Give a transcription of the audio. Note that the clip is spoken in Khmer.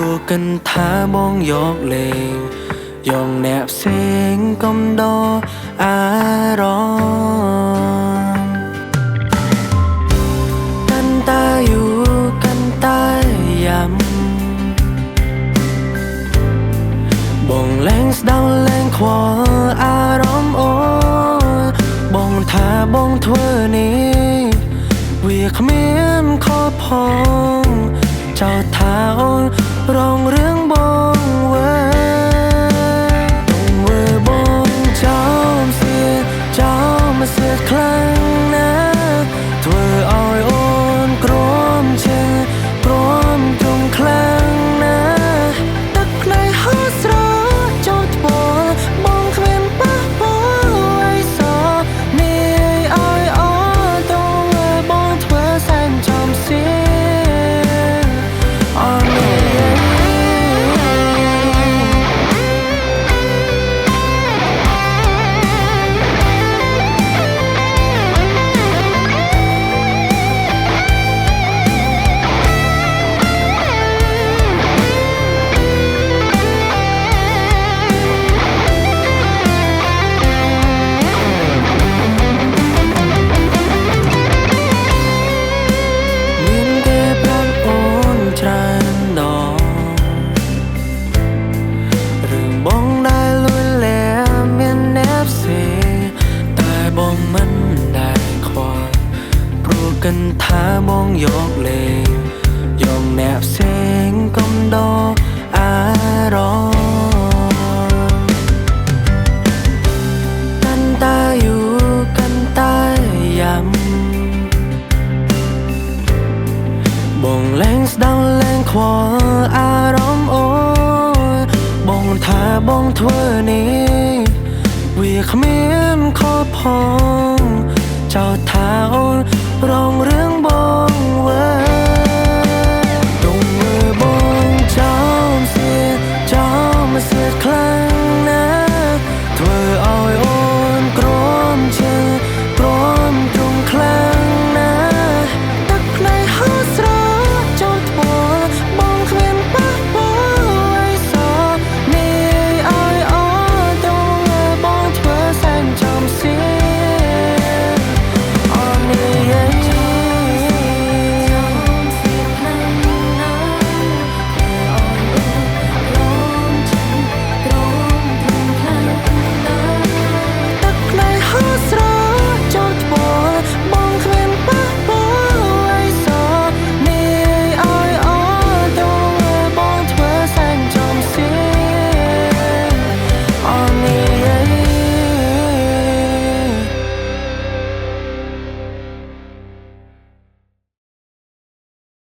ព្រោះកិនថាបងយកលេងយកអ្នកផ្សេងកុំដកអារម្មណ៍កាន់តែយូរកាន់តែយ៉ាំបងលែងស្ដៅលែងខ្វល់អារម្មណ៍អូនបងថាបងធ្វើនេះវាគ្មានខុសផងចោទថាអូនរងរឿងបងវើបងចោមសៀចោមសៀខ្លាំងណាស់ធ្វើឲ្យអូនក្រំជើងក្រំចង់ខ្លាំងណាស់ទឹកភ្នែកហូរស្រក់ចូលថ្ពាល់បងគ្មានប៉ះពាល់អីសោះនេះឲ្យអូនត្រង់បងធ្វើសែនចោមសៀកិនថាបងយកលេងយកអ្នកផ្សេងកុំដកអារម្មណ៍កាន់តែយូរកាន់តែយ៉ាំបងលែងស្ដៅលែងខ្វល់អារម្មណ៍អូនបងថាបងធ្វើនេះវាគ្មានខុសផងចោទថាអូនរងរឿងបងវើ